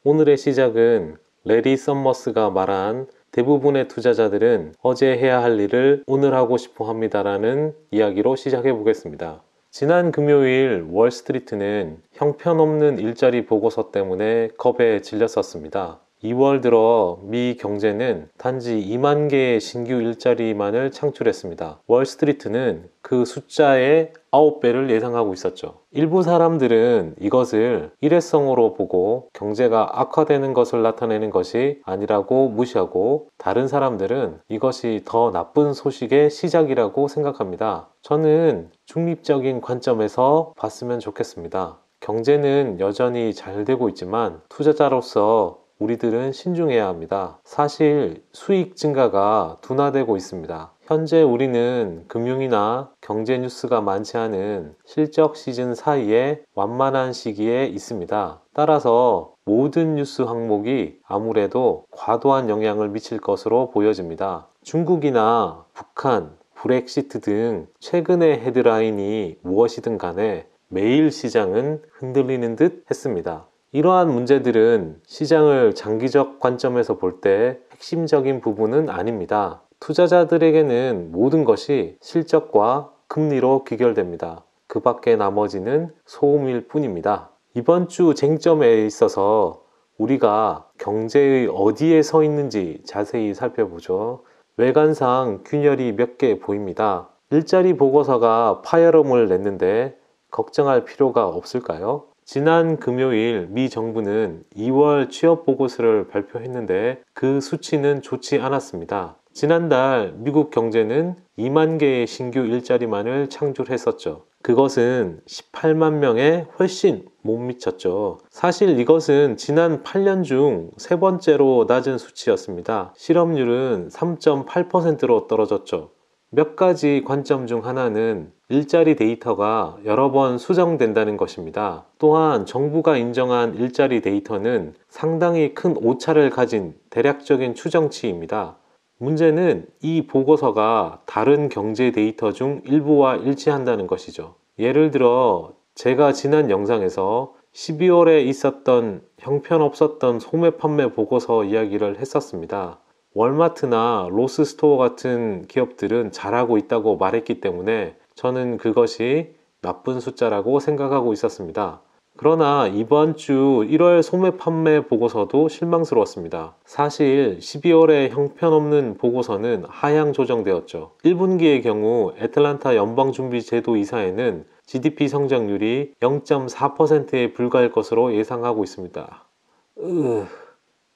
오늘의 시작은 레리 썸머스가 말한 대부분의 투자자들은 어제 해야 할 일을 오늘 하고 싶어 합니다라는 이야기로 시작해 보겠습니다. 지난 금요일 월스트리트는 형편없는 일자리 보고서 때문에 겁에 질렸었습니다. 2월 들어 미 경제는 단지 2만 개의 신규 일자리만을 창출했습니다. 월스트리트는 그 숫자의 9배를 예상하고 있었죠. 일부 사람들은 이것을 일회성으로 보고 경제가 악화되는 것을 나타내는 것이 아니라고 무시하고, 다른 사람들은 이것이 더 나쁜 소식의 시작이라고 생각합니다. 저는 중립적인 관점에서 봤으면 좋겠습니다. 경제는 여전히 잘 되고 있지만 투자자로서 우리들은 신중해야 합니다. 사실 수익 증가가 둔화되고 있습니다. 현재 우리는 금융이나 경제 뉴스가 많지 않은 실적 시즌 사이에 완만한 시기에 있습니다. 따라서 모든 뉴스 항목이 아무래도 과도한 영향을 미칠 것으로 보여집니다. 중국이나 북한, 브렉시트 등 최근의 헤드라인이 무엇이든 간에 매일 시장은 흔들리는 듯 했습니다. 이러한 문제들은 시장을 장기적 관점에서 볼 때 핵심적인 부분은 아닙니다. 투자자들에게는 모든 것이 실적과 금리로 귀결됩니다. 그 밖에 나머지는 소음일 뿐입니다. 이번 주 쟁점에 있어서 우리가 경제의 어디에 서 있는지 자세히 살펴보죠. 외관상 균열이 몇 개 보입니다. 일자리 보고서가 파열음을 냈는데 걱정할 필요가 없을까요? 지난 금요일 미 정부는 2월 취업 보고서를 발표했는데 그 수치는 좋지 않았습니다. 지난달 미국 경제는 2만 개의 신규 일자리만을 창출했었죠. 그것은 18만 명에 훨씬 못 미쳤죠. 사실 이것은 지난 8년 중 세 번째로 낮은 수치였습니다. 실업률은 3.8%로 떨어졌죠. 몇 가지 관점 중 하나는 일자리 데이터가 여러 번 수정된다는 것입니다. 또한 정부가 인정한 일자리 데이터는 상당히 큰 오차를 가진 대략적인 추정치입니다. 문제는 이 보고서가 다른 경제 데이터 중 일부와 일치한다는 것이죠. 예를 들어 제가 지난 영상에서 12월에 있었던 형편없었던 소매 판매 보고서 이야기를 했었습니다. 월마트나 로스스토어 같은 기업들은 잘하고 있다고 말했기 때문에 저는 그것이 나쁜 숫자라고 생각하고 있었습니다. 그러나 이번 주 1월 소매 판매 보고서도 실망스러웠습니다. 사실 12월에 형편없는 보고서는 하향 조정되었죠. 1분기의 경우 애틀란타 연방준비제도 이사회는 GDP 성장률이 0.4%에 불과할 것으로 예상하고 있습니다.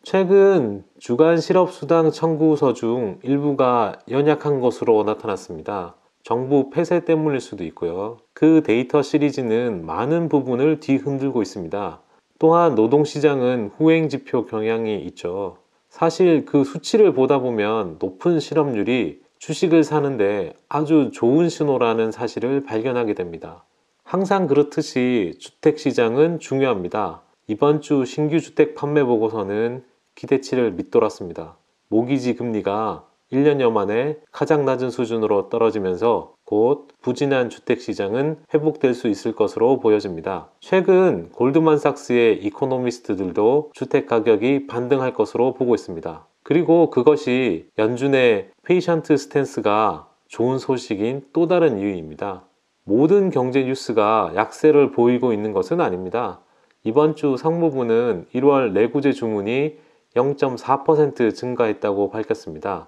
최근 주간 실업수당 청구서 중 일부가 연약한 것으로 나타났습니다. 정부 폐쇄 때문일 수도 있고요. 그 데이터 시리즈는 많은 부분을 뒤흔들고 있습니다. 또한 노동시장은 후행지표 경향이 있죠. 사실 그 수치를 보다 보면 높은 실업률이 주식을 사는데 아주 좋은 신호라는 사실을 발견하게 됩니다. 항상 그렇듯이 주택시장은 중요합니다. 이번 주 신규 주택 판매 보고서는 기대치를 밑돌았습니다. 모기지 금리가 1년여 만에 가장 낮은 수준으로 떨어지면서 곧 부진한 주택시장은 회복될 수 있을 것으로 보여집니다. 최근 골드만삭스의 이코노미스트들도 주택가격이 반등할 것으로 보고 있습니다. 그리고 그것이 연준의 페이션트 스탠스가 좋은 소식인 또 다른 이유입니다. 모든 경제 뉴스가 약세를 보이고 있는 것은 아닙니다. 이번 주 상무부는 1월 내구재 주문이 0.4% 증가했다고 밝혔습니다.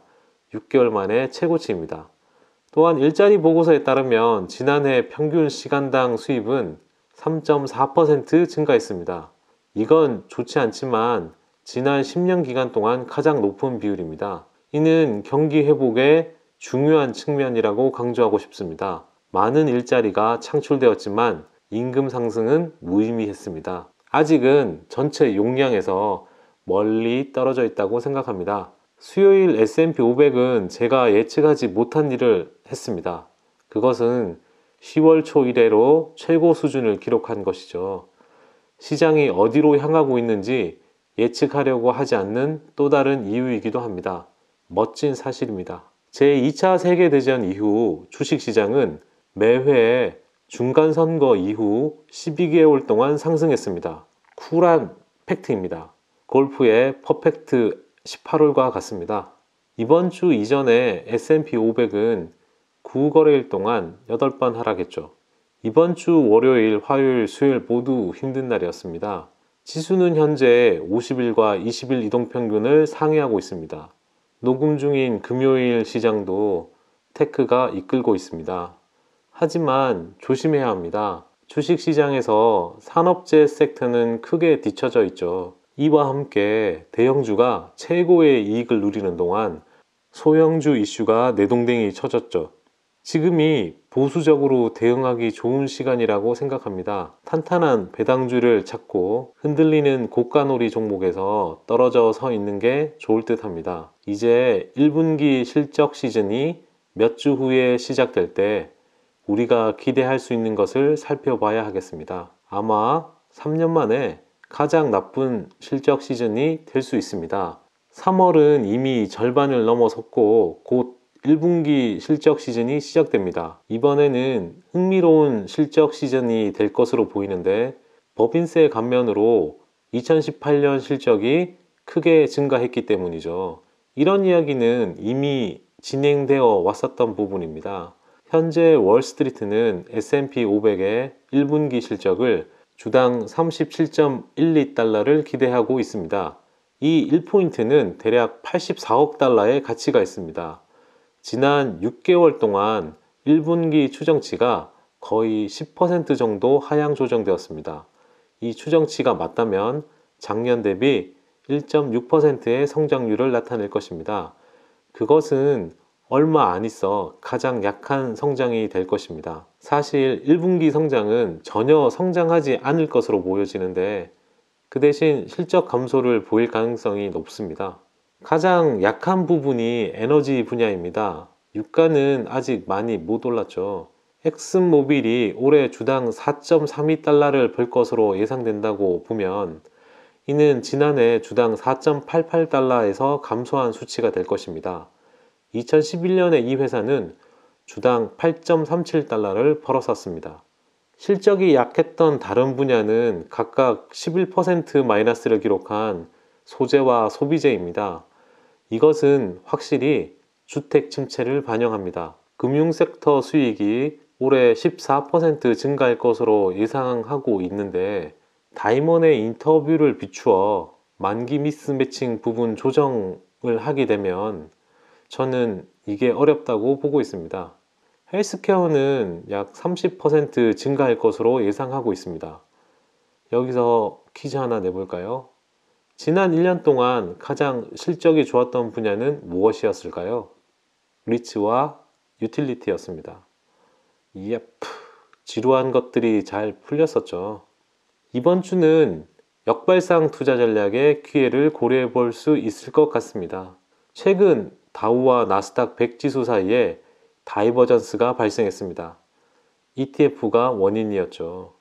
6개월 만에 최고치입니다. 또한 일자리 보고서에 따르면 지난해 평균 시간당 수입은 3.4% 증가했습니다. 이건 좋지 않지만 지난 10년 기간 동안 가장 높은 비율입니다. 이는 경기 회복의 중요한 측면이라고 강조하고 싶습니다. 많은 일자리가 창출되었지만 임금 상승은 무의미했습니다. 아직은 전체 용량에서 멀리 떨어져 있다고 생각합니다. 수요일 S&P 500은 제가 예측하지 못한 일을 했습니다. 그것은 10월 초 이래로 최고 수준을 기록한 것이죠. 시장이 어디로 향하고 있는지 예측하려고 하지 않는 또 다른 이유이기도 합니다. 멋진 사실입니다. 제2차 세계대전 이후 주식시장은 매회 중간선거 이후 12개월 동안 상승했습니다. 쿨한 팩트입니다. 골프의 퍼펙트 18홀과 같습니다. 이번 주 이전에 S&P 500은 9거래일 동안 8번 하락했죠. 이번 주 월요일, 화요일, 수요일 모두 힘든 날이었습니다. 지수는 현재 50일과 20일 이동평균을 상회하고 있습니다. 녹음 중인 금요일 시장도 테크가 이끌고 있습니다. 하지만 조심해야 합니다. 주식시장에서 산업재 섹터는 크게 뒤처져 있죠. 이와 함께 대형주가 최고의 이익을 누리는 동안 소형주 이슈가 내동댕이 쳐졌죠. 지금이 보수적으로 대응하기 좋은 시간이라고 생각합니다. 탄탄한 배당주를 찾고 흔들리는 고가놀이 종목에서 떨어져 서 있는 게 좋을 듯 합니다. 이제 1분기 실적 시즌이 몇 주 후에 시작될 때 우리가 기대할 수 있는 것을 살펴봐야 하겠습니다. 아마 3년 만에 가장 나쁜 실적 시즌이 될 수 있습니다. 3월은 이미 절반을 넘어섰고 곧 1분기 실적 시즌이 시작됩니다. 이번에는 흥미로운 실적 시즌이 될 것으로 보이는데 법인세 감면으로 2018년 실적이 크게 증가했기 때문이죠. 이런 이야기는 이미 진행되어 왔었던 부분입니다. 현재 월스트리트는 S&P 500의 1분기 실적을 주당 37.12달러를 기대하고 있습니다. 이 1포인트는 대략 84억 달러의 가치가 있습니다. 지난 6개월 동안 1분기 추정치가 거의 10% 정도 하향 조정되었습니다. 이 추정치가 맞다면 작년 대비 1.6%의 성장률을 나타낼 것입니다. 그것은 얼마 안 있어 가장 약한 성장이 될 것입니다. 사실 1분기 성장은 전혀 성장하지 않을 것으로 보여지는데 그 대신 실적 감소를 보일 가능성이 높습니다. 가장 약한 부분이 에너지 분야입니다. 유가는 아직 많이 못 올랐죠. 엑슨모빌이 올해 주당 4.32달러를 벌 것으로 예상된다고 보면 이는 지난해 주당 4.88달러에서 감소한 수치가 될 것입니다. 2011년에 이 회사는 주당 8.37달러를 벌었었습니다. 실적이 약했던 다른 분야는 각각 11% 마이너스를 기록한 소재와 소비재입니다. 이것은 확실히 주택 침체를 반영합니다. 금융섹터 수익이 올해 14% 증가할 것으로 예상하고 있는데 다이먼의 인터뷰를 비추어 만기 미스매칭 부분 조정을 하게 되면 저는 이게 어렵다고 보고 있습니다. 헬스케어는 약 30% 증가할 것으로 예상하고 있습니다. 여기서 퀴즈 하나 내볼까요? 지난 1년 동안 가장 실적이 좋았던 분야는 무엇이었을까요? 리츠와 유틸리티였습니다. 지루한 것들이 잘 풀렸었죠. 이번 주는 역발상 투자 전략의 기회를 고려해 볼 수 있을 것 같습니다. 최근 다우와 나스닥 100 지수 사이에 다이버전스가 발생했습니다. ETF가 원인이었죠.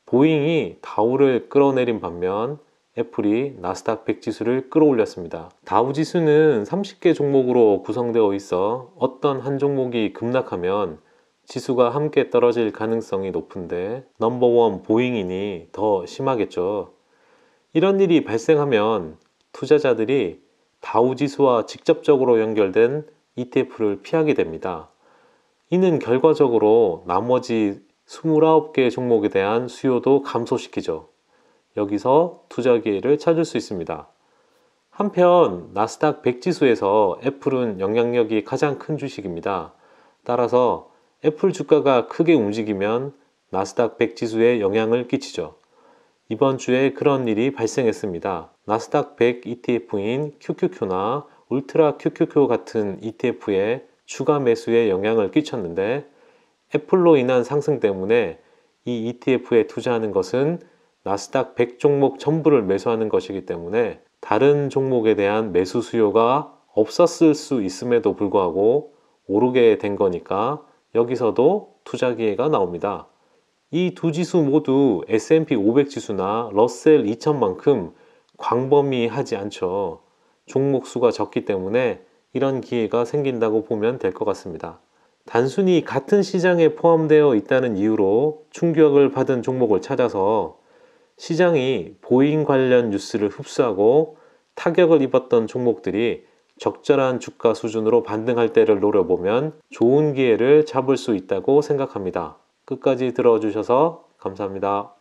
보잉이 다우를 끌어내린 반면 애플이 나스닥 100 지수를 끌어올렸습니다. 다우 지수는 30개 종목으로 구성되어 있어 어떤 한 종목이 급락하면 지수가 함께 떨어질 가능성이 높은데 넘버원 보잉이니 더 심하겠죠. 이런 일이 발생하면 투자자들이 다우 지수와 직접적으로 연결된 ETF를 피하게 됩니다. 이는 결과적으로 나머지 29개 종목에 대한 수요도 감소시키죠. 여기서 투자 기회를 찾을 수 있습니다. 한편 나스닥 100 지수에서 애플은 영향력이 가장 큰 주식입니다. 따라서 애플 주가가 크게 움직이면 나스닥 100 지수에 영향을 끼치죠. 이번 주에 그런 일이 발생했습니다. 나스닥 100 ETF인 QQQ나 울트라 QQQ 같은 ETF에 추가 매수에 영향을 끼쳤는데 애플로 인한 상승 때문에 이 ETF에 투자하는 것은 나스닥 100 종목 전부를 매수하는 것이기 때문에 다른 종목에 대한 매수 수요가 없었을 수 있음에도 불구하고 오르게 된 거니까 여기서도 투자 기회가 나옵니다. 이 두 지수 모두 S&P 500 지수나 러셀 2000만큼 광범위하지 않죠. 종목 수가 적기 때문에 이런 기회가 생긴다고 보면 될 것 같습니다. 단순히 같은 시장에 포함되어 있다는 이유로 충격을 받은 종목을 찾아서 시장이 보잉 관련 뉴스를 흡수하고 타격을 입었던 종목들이 적절한 주가 수준으로 반등할 때를 노려보면 좋은 기회를 잡을 수 있다고 생각합니다. 끝까지 들어주셔서 감사합니다.